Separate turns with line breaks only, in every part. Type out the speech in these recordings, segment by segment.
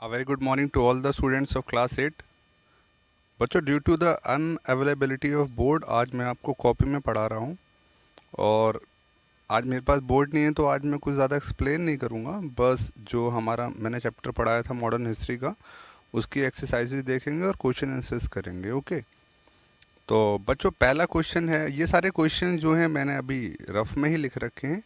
A very good morning to all the students of class 8। बच्चों, due to the unavailability of board आज मैं आपको copy में पढ़ा रहा हूँ। और आज मेरे पास बोर्ड नहीं है तो आज मैं कुछ ज़्यादा एक्सप्लेन नहीं करूँगा। बस जो हमारा मैंने चैप्टर पढ़ाया था मॉडर्न हिस्ट्री का, उसकी एक्सरसाइजेज देखेंगे और क्वेश्चन आंसर्स करेंगे। ओके, तो बच्चों पहला क्वेश्चन है, ये सारे क्वेश्चन जो हैं मैंने अभी रफ में ही लिख रखे हैं।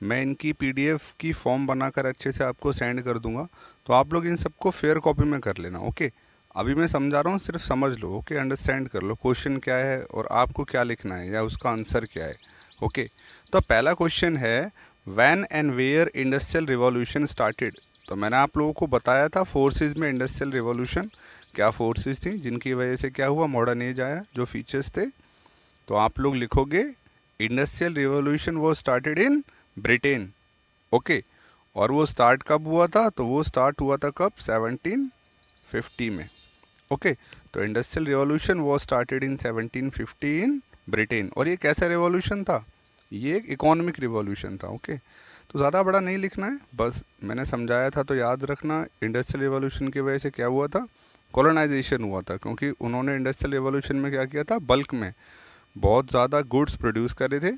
मैं इनकी पीडीएफ की फॉर्म बनाकर अच्छे से आपको सेंड कर दूंगा, तो आप लोग इन सबको फेयर कॉपी में कर लेना। ओके, अभी मैं समझा रहा हूँ, सिर्फ समझ लो। ओके, अंडरस्टैंड कर लो क्वेश्चन क्या है और आपको क्या लिखना है या उसका आंसर क्या है। ओके, तो पहला क्वेश्चन है, when and where industrial revolution started. तो मैंने आप लोगों को बताया था फोर्सेज में इंडस्ट्रियल रिवॉल्यूशन क्या फोर्सेस थी जिनकी वजह से क्या हुआ, मॉडर्न एज आया, जो फीचर्स थे। तो आप लोग लिखोगे इंडस्ट्रियल रिवॉल्यूशन वो स्टार्टेड इन ब्रिटेन। ओके, और वो स्टार्ट कब हुआ था, तो वो स्टार्ट हुआ था कब, 1750 में। ओके, तो इंडस्ट्रियल रिवॉल्यूशन वो स्टार्टेड इन 1750 इन ब्रिटेन। और ये कैसा रिवॉल्यूशन था, ये एक इकोनॉमिक रिवॉल्यूशन था। ओके, तो ज़्यादा बड़ा नहीं लिखना है, बस मैंने समझाया था तो याद रखना। इंडस्ट्रियल रिवॉल्यूशन की वजह से क्या हुआ था, कॉलोनाइजेशन हुआ था, क्योंकि उन्होंने इंडस्ट्रियल रिवॉल्यूशन में क्या किया था, बल्क में बहुत ज़्यादा गुड्स प्रोड्यूस करे थे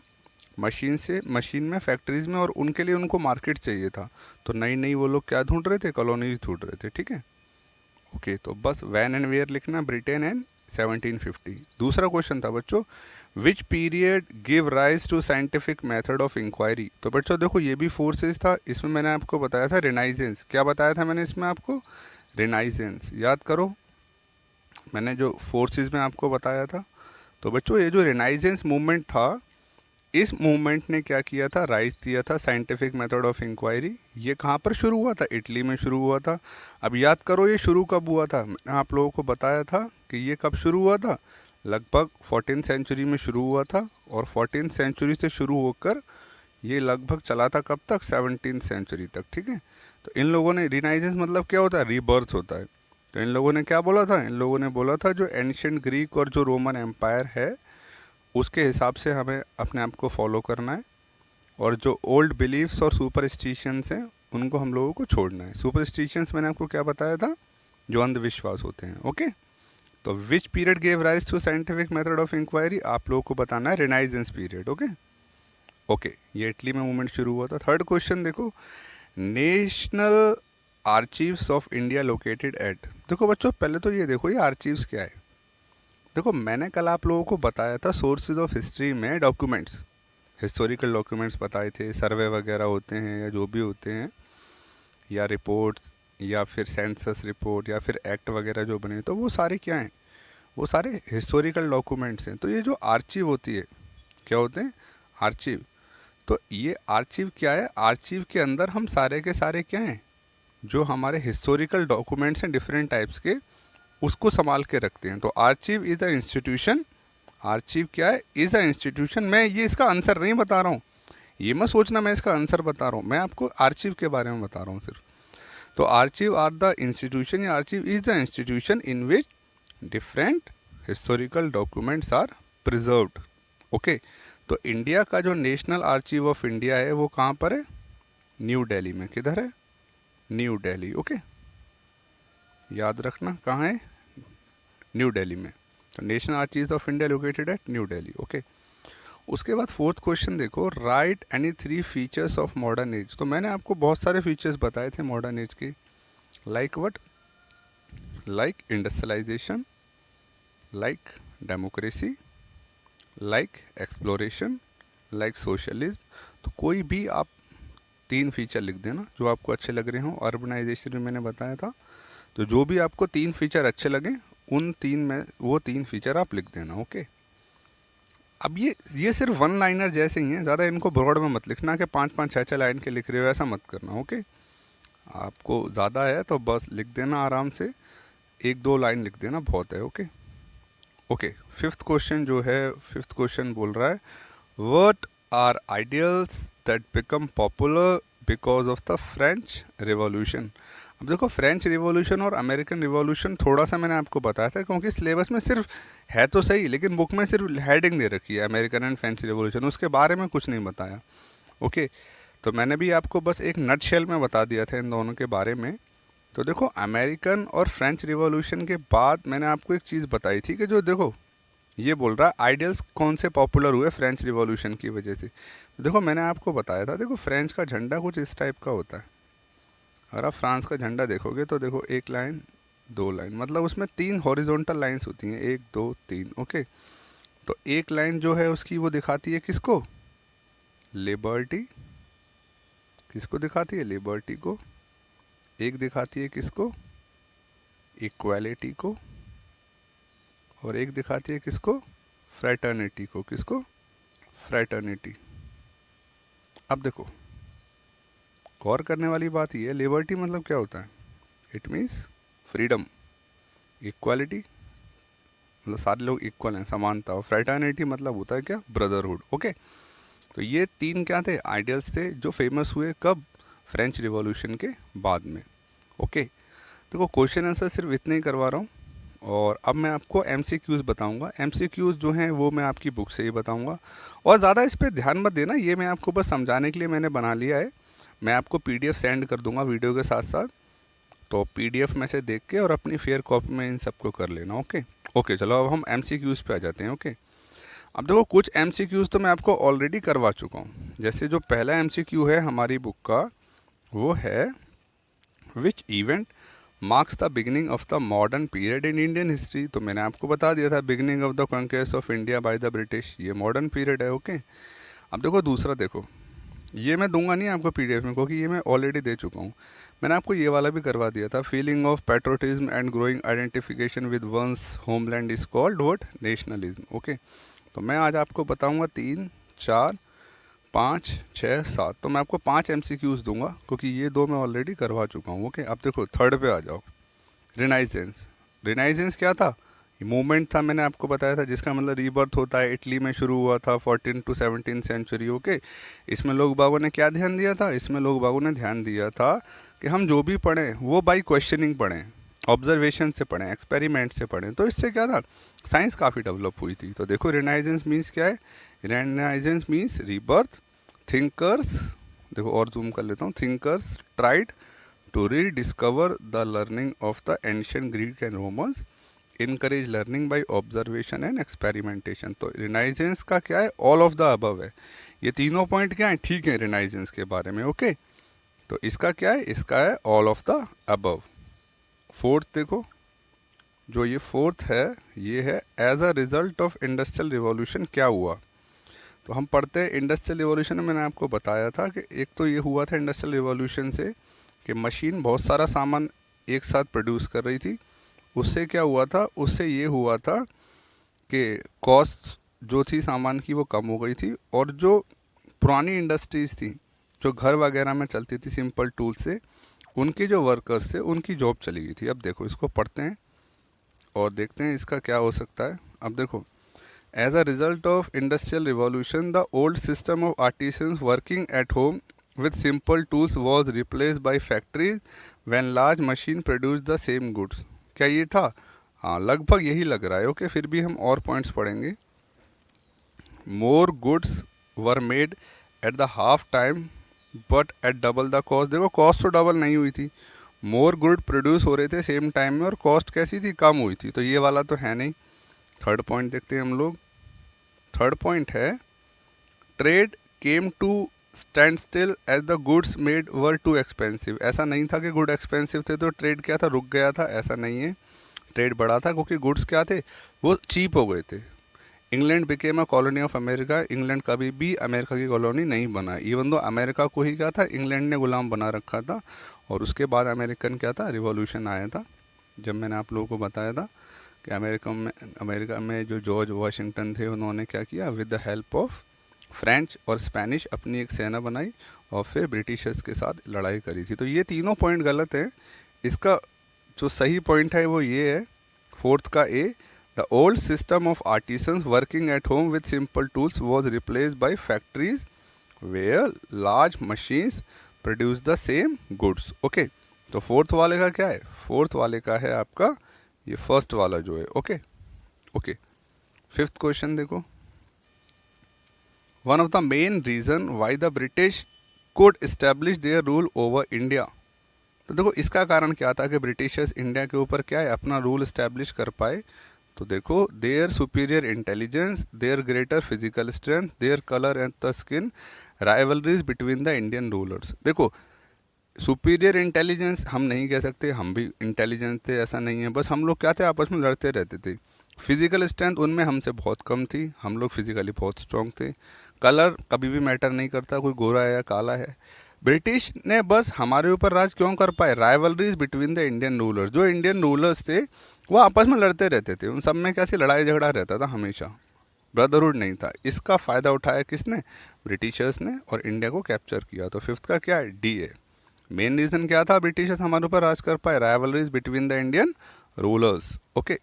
मशीन में, फैक्ट्रीज़ में, और उनके लिए उनको मार्केट चाहिए था। तो नई नई वो लोग क्या ढूंढ रहे थे, कॉलोनीज ढूंढ रहे थे। ठीक है, ओके, तो बस वैन एंड वेयर लिखना, ब्रिटेन एंड 1750। दूसरा क्वेश्चन था बच्चों, which period give rise to scientific method of inquiry. तो बच्चों देखो, ये भी फोर्सेज था, इसमें मैंने आपको बताया था रिनाइजेंस। क्या बताया था मैंने इसमें आपको, रिनाइजेंस। याद करो मैंने जो फोर्सेस में आपको बताया था। तो बच्चों ये जो रिनाइजेंस मूवमेंट था, इस मूवमेंट ने क्या किया था, राइज दिया था साइंटिफिक मेथड ऑफ इंक्वायरी। ये कहाँ पर शुरू हुआ था, इटली में शुरू हुआ था। अब याद करो ये शुरू कब हुआ था, मैंने आप लोगों को बताया था कि ये कब शुरू हुआ था, लगभग 14th सेंचुरी में शुरू हुआ था। और 14th सेंचुरी से शुरू होकर ये लगभग चला था कब तक, 17th सेंचुरी तक। ठीक है, तो इन लोगों ने, रिनाइजेंस मतलब क्या होता है, रीबर्थ होता है। तो इन लोगों ने क्या बोला था, इन लोगों ने बोला था जो एंशियंट ग्रीक और जो रोमन एम्पायर है उसके हिसाब से हमें अपने आप को फॉलो करना है, और जो ओल्ड बिलीव्स और सुपरस्टिशंस हैं उनको हम लोगों को छोड़ना है। सुपरस्टिशंस मैंने आपको क्या बताया था, जो अंधविश्वास होते हैं। ओके, तो which period gave rise to scientific method of inquiry, आप लोगों को बताना है रिनाइजेंस पीरियड। ओके ओके, ये इटली में मूवमेंट शुरू हुआ था। थर्ड क्वेश्चन देखो, National Archives of India located at. देखो बच्चों पहले तो ये देखो, ये आर्चीव्स क्या है। देखो मैंने कल आप लोगों को बताया था सोर्सेज ऑफ हिस्ट्री में डॉक्यूमेंट्स, हिस्टोरिकल डॉक्यूमेंट्स बताए थे, सर्वे वगैरह होते हैं या जो भी होते हैं, या रिपोर्ट्स, या फिर सेंसस रिपोर्ट, या फिर एक्ट वगैरह जो बने, तो वो सारे क्या हैं, वो सारे हिस्टोरिकल डॉक्यूमेंट्स हैं। तो ये जो आर्चीव होती है, क्या होते हैं, आर्चीव। तो ये आर्चीव क्या है, आर्चीव के अंदर हम सारे के सारे क्या हैं, जो हमारे हिस्टोरिकल डॉक्यूमेंट्स हैं डिफरेंट टाइप्स के, उसको संभाल के रखते हैं। तो archive is a institution, archive क्या है, इज़ अ इंस्टीट्यूशन। मैं ये इसका आंसर नहीं बता रहा हूँ, ये मत सोचना मैं इसका आंसर बता रहा हूँ, मैं आपको आर्चीव के बारे में बता रहा हूँ सिर्फ। तो आर्चीव आर द इंस्टीट्यूशन, या archive is the institution in which different historical documents are preserved. Okay, तो इंडिया का जो नेशनल आर्चीव ऑफ इंडिया है वो कहाँ पर है, न्यू दिल्ली में। किधर है, न्यू दिल्ली। ओके, याद रखना कहाँ है, न्यू दिल्ली में। तो National Archives of India located at New Delhi. Okay, उसके बाद फोर्थ क्वेश्चन देखो, write any 3 features of modern age. तो मैंने आपको बहुत सारे फीचर्स बताए थे मॉडर्न एज के, like what, like industrialisation, like democracy, like exploration, like socialism. तो कोई भी आप 3 फीचर लिख देना जो आपको अच्छे लग रहे हों। अर्बनाइजेशन में मैंने बताया था, तो जो भी आपको 3 फीचर अच्छे लगे उन 3 में वो 3 फीचर आप लिख देना। ओके, अब ये सिर्फ वन लाइनर जैसे ही हैं, ज़्यादा इनको ब्रॉड में मत लिखना कि 5-5 6-6 लाइन के लिख रहे हो, ऐसा मत करना। ओके, आपको ज़्यादा है तो बस लिख देना आराम से, 1-2 लाइन लिख देना बहुत है। ओके ओके, फिफ्थ क्वेश्चन जो है, फिफ्थ क्वेश्चन बोल रहा है, what are ideals that become popular because of the French revolution. अब देखो फ्रेंच रिवॉल्यूशन और अमेरिकन रिवॉल्यूशन थोड़ा सा मैंने आपको बताया था, क्योंकि सिलेबस में सिर्फ है तो सही, लेकिन बुक में सिर्फ हेडिंग दे रखी है अमेरिकन एंड फ्रेंच रिवॉल्यूशन, उसके बारे में कुछ नहीं बताया। ओके, तो मैंने भी आपको बस एक नट शेल में बता दिया था इन दोनों के बारे में तो देखो अमेरिकन और फ्रेंच रिवॉल्यूशन के बाद मैंने आपको एक चीज़ बताई थी कि जो देखो ये बोल रहा है आइडियल्स कौन से पॉपुलर हुए फ्रेंच रिवॉल्यूशन की वजह से। तो देखो मैंने आपको बताया था, देखो फ्रेंच का झंडा कुछ इस टाइप का होता है। अगर आप फ्रांस का झंडा देखोगे तो देखो एक लाइन, दो लाइन, मतलब उसमें तीन हॉरिजॉन्टल लाइंस होती हैं, एक दो तीन। ओके, तो एक लाइन जो है उसकी वो दिखाती है किसको, लिबर्टी। किसको दिखाती है, लिबर्टी को। एक दिखाती है किसको, इक्वालिटी को। और एक दिखाती है किसको, फ्रैटर्निटी को। किसको, फ्रैटर्निटी। अब देखो गौर करने वाली बात ये है, लिबर्टी मतलब क्या होता है, इट मीन्स फ्रीडम। इक्वालिटी मतलब सारे लोग इक्वल हैं, समानता। और फ्रैटर्निटी मतलब होता है क्या, ब्रदरहुड। ओके, तो ये तीन क्या थे, आइडियल्स थे जो फेमस हुए कब, फ्रेंच रिवॉल्यूशन के बाद में। ओके, देखो क्वेश्चन आंसर सिर्फ इतने ही करवा रहा हूँ, और अब मैं आपको एमसीक्यूज बताऊंगा। एमसीक्यूज जो हैं वो मैं आपकी बुक से ही बताऊंगा, और ज़्यादा इस पर ध्यान मत देना, ये मैं आपको बस समझाने के लिए मैंने बना लिया है। मैं आपको पीडीएफ सेंड कर दूंगा वीडियो के साथ साथ, तो पीडीएफ में से देख के और अपनी फेयर कॉपी में इन सबको कर लेना। ओके ओके, चलो अब हम एमसीक्यूज पे आ जाते हैं। ओके, अब देखो कुछ एमसीक्यूज तो मैं आपको ऑलरेडी करवा चुका हूँ। जैसे जो पहला एमसीक्यू है हमारी बुक का, वो है which event marks the beginning of the modern period in Indian history. तो मैंने आपको बता दिया था, beginning of the conquest of India by the British, ये मॉडर्न पीरियड है। ओके, अब देखो दूसरा, देखो ये मैं दूंगा नहीं आपको पीडीएफ में, क्योंकि ये मैं ऑलरेडी दे चुका हूँ। मैंने आपको ये वाला भी करवा दिया था, feeling of patriotism and growing identification with one's homeland is called what, nationalism. Okay, तो मैं आज आपको बताऊंगा 3, 4, 5, 6, 7। तो मैं आपको 5 एमसीक्यूज दूंगा, क्योंकि ये दो मैं ऑलरेडी करवा चुका हूँ। ओके, अब देखो थर्ड पे आ जाओ, रिनाइजेंस। रिनाइजेंस क्या था, मूवमेंट था, मैंने आपको बताया था, जिसका मतलब रीबर्थ होता है। इटली में शुरू हुआ था 14 to 17 सेंचुरी। ओके, इसमें लोग बागों ने क्या ध्यान दिया था, इसमें लोग बागों ने ध्यान दिया था कि हम जो भी पढ़ें वो बाई क्वेश्चनिंग पढ़ें, ऑब्जर्वेशन से पढ़ें, एक्सपेरिमेंट से पढ़ें। तो इससे क्या था, साइंस काफ़ी डेवलप हुई थी। तो देखो रिनाइजेंस मीन्स क्या है, रिनाइजेंस मीन्स रीबर्थ। थिंकर्स, देखो और जूम कर लेता हूँ, thinkers tried to rediscover the learning of the ancient Greek and Romans, encourage learning by observation and experimentation। तो रिनाइजेंस का क्या है, ऑल ऑफ द अबव है। ये तीनों पॉइंट क्या है, ठीक है रिनाइजेंस के बारे में। ओके, तो इसका क्या है, इसका है all of the above. Fourth देखो, जो ये फोर्थ है, ये है as a result of industrial revolution क्या हुआ। तो हम पढ़ते हैं इंडस्ट्रियल रिवॉल्यूशन में, मैंने आपको बताया था कि एक तो ये हुआ था इंडस्ट्रियल रिवॉल्यूशन से कि मशीन बहुत सारा सामान एक साथ प्रोड्यूस कर रही थी। उससे क्या हुआ था, उससे ये हुआ था कि कॉस्ट जो थी सामान की वो कम हो गई थी, और जो पुरानी इंडस्ट्रीज़ थी जो घर वगैरह में चलती थी सिंपल टूल से, उनके जो वर्कर्स थे उनकी जॉब चली गई थी। अब देखो इसको पढ़ते हैं और देखते हैं इसका क्या हो सकता है। अब देखो, as a result of industrial revolution the old system of artisans working at home with simple tools was replaced by factories when large machine produced the same goods। क्या ये था, हाँ लगभग यही लग रहा है। ओके, फिर भी हम और पॉइंट्स पढ़ेंगे। More goods were made at the half time but at double the cost. देखो कॉस्ट तो डबल नहीं हुई थी, मोर गुड प्रोड्यूस हो रहे थे सेम टाइम में, और कॉस्ट कैसी थी, कम हुई थी। तो ये वाला तो है नहीं। थर्ड पॉइंट देखते हैं हम लोग। थर्ड पॉइंट है trade came to stand still as the goods made were too expensive. ऐसा नहीं था कि गुड एक्सपेंसिव थे तो ट्रेड क्या था, रुक गया था, ऐसा नहीं है। ट्रेड बढ़ा था क्योंकि गुड्स क्या थे, वो चीप हो गए थे। England became a colony of America. England कभी भी अमेरिका की कॉलोनी नहीं बना, इवन दो अमेरिका को ही क्या था, इंग्लैंड ने गुलाम बना रखा था। और उसके बाद अमेरिकन क्या था, रिवॉल्यूशन आया था। जब मैंने आप लोगों को बताया था कि अमेरिका में जो जॉर्ज वाशिंगटन थे, उन्होंने क्या किया, with the help of French और स्पेनिश अपनी एक सेना बनाई और फिर ब्रिटिशर्स के साथ लड़ाई करी थी। तो ये तीनों पॉइंट गलत हैं। इसका जो सही पॉइंट है वो ये है, फोर्थ का A, the old system of artisans working at home with simple tools was replaced by factories where large machines produce the same goods. Okay, तो फोर्थ वाले का क्या है, फोर्थ वाले का है आपका ये फर्स्ट वाला जो है। ओके ओके, फिफ्थ क्वेश्चन देखो। One of the main reason why the British could establish their rule over India तो देखो इसका कारण क्या था कि ब्रिटिशर्स इंडिया के ऊपर क्या है अपना रूल इस्टेब्लिश कर पाए। तो देखो their superior intelligence, their greater physical strength, their colour and the skin, rivalries between the Indian rulers. देखो सुपीरियर इंटेलिजेंस हम नहीं कह सकते, हम भी इंटेलिजेंट थे ऐसा नहीं है, बस हम लोग क्या थे आपस में लड़ते रहते थे। फिजिकल स्ट्रेंथ उनमें हमसे बहुत कम थी, हम लोग फिजिकली बहुत स्ट्रांग थे। कलर कभी भी मैटर नहीं करता, कोई गोरा है या काला है। ब्रिटिश ने बस हमारे ऊपर राज क्यों कर पाए, rivalries between the Indian rulers, जो इंडियन रूलर्स थे वो आपस में लड़ते रहते थे, उन सब में कैसी लड़ाई झगड़ा रहता था हमेशा, ब्रदरहुड नहीं था। इसका फ़ायदा उठाया किसने, ब्रिटिशर्स ने, और इंडिया को कैप्चर किया। तो फिफ्थ का क्या है, डी है। मेन रीज़न क्या था ब्रिटिशर्स हमारे ऊपर राज कर पाए, rivalries between the Indian rulers. Okay,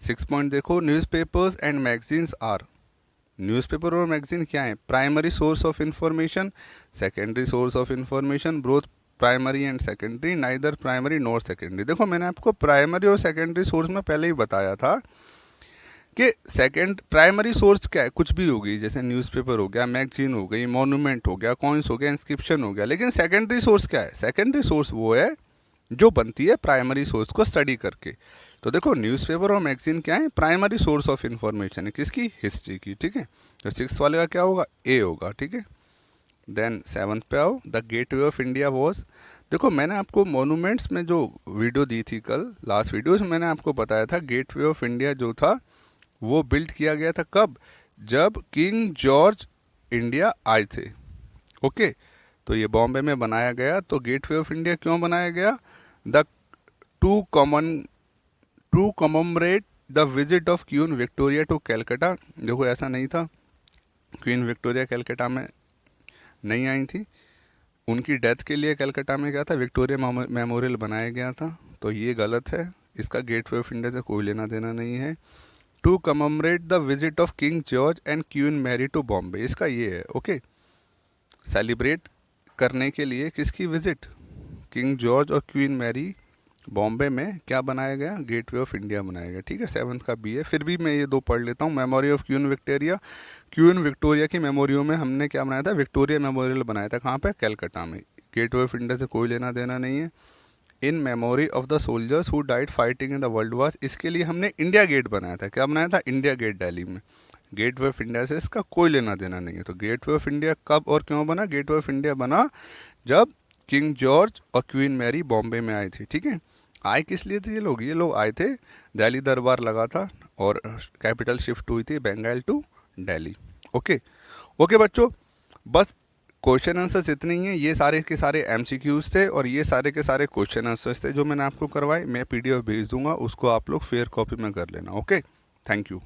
6 point देखो, newspapers and magazines are, newspaper और मैगजीन क्या है, primary source of information, secondary source of information, both primary and secondary, neither primary nor secondary. देखो मैंने आपको प्राइमरी और सेकेंडरी सोर्स में पहले ही बताया था कि सेकेंड प्राइमरी सोर्स क्या है, कुछ भी होगी, जैसे न्यूज़पेपर हो गया, मैगजीन हो गई, मॉन्यूमेंट हो गया, कॉइन्स हो गया, इंस्क्रिप्शन हो गया। लेकिन सेकेंडरी सोर्स क्या है, सेकेंडरी सोर्स वो है जो बनती है प्राइमरी सोर्स को स्टडी करके। तो देखो न्यूज़पेपर और मैगजीन क्या है, प्राइमरी सोर्स ऑफ इंफॉर्मेशन है, किसकी, हिस्ट्री की। ठीक है, तो 6 वाले का क्या होगा, ए होगा। ठीक है, देन 7th पे आओ, the gateway of India was. देखो मैंने आपको मॉन्यूमेंट्स में जो वीडियो दी थी कल, लास्ट वीडियो में मैंने आपको बताया था गेटवे ऑफ इंडिया जो था वो बिल्ड किया गया था कब, जब किंग जॉर्ज इंडिया आए थे। ओके, तो ये बॉम्बे में बनाया गया। तो गेटवे ऑफ इंडिया क्यों बनाया गया, the to commemorate the visit of Queen Victoria to Calcutta. देखो ऐसा नहीं था, क्वीन विक्टोरिया कैलकाटा में नहीं आई थी, उनकी डेथ के लिए कैलकाटा में क्या था, विक्टोरिया मेमोरियल बनाया गया था। तो ये गलत है, इसका गेटवे ऑफ इंडिया से कोई लेना देना नहीं है। To commemorate the visit of King George and Queen Mary to Bombay, इसका ये है। ओके, सेलिब्रेट करने के लिए किसकी विजिट, किंग जॉर्ज और क्वीन मैरी बॉम्बे में क्या बनाया गया, गेटवे ऑफ इंडिया बनाया गया। ठीक है, 7th का बी है। फिर भी मैं ये दो पढ़ लेता हूँ, memory of Queen Victoria, queen Victoria की मेमोरियो में हमने क्या बनाया था, विक्टोरिया मेमोरियल बनाया था, कहाँ पे, कैलकाटा में। गेटवे ऑफ इंडिया से कोई लेना देना नहीं है। In memory of the soldiers who died fighting in the world wars, इसके लिए हमने इंडिया गेट बनाया था। क्या बनाया था, इंडिया गेट, दिल्ली में। गेटवे ऑफ इंडिया से इसका कोई लेना देना नहीं है। तो गेटवे ऑफ इंडिया कब और क्यों बना, गेटवे ऑफ इंडिया बना जब किंग जॉर्ज और क्वीन मैरी बॉम्बे में आए थे। ठीक है, आए किस लिए थे ये लोग आए थे, दिल्ली दरबार लगा था और कैपिटल शिफ्ट हुई थी Bengal to Delhi. Okay okay बच्चों, बस क्वेश्चन आंसर्स इतने ही हैं। ये सारे के सारे एमसीक्यूज थे और ये सारे के सारे क्वेश्चन आंसर्स थे जो मैंने आपको करवाए। मैं पीडीएफ भेज दूंगा, उसको आप लोग फेयर कॉपी में कर लेना। Okay, thank you.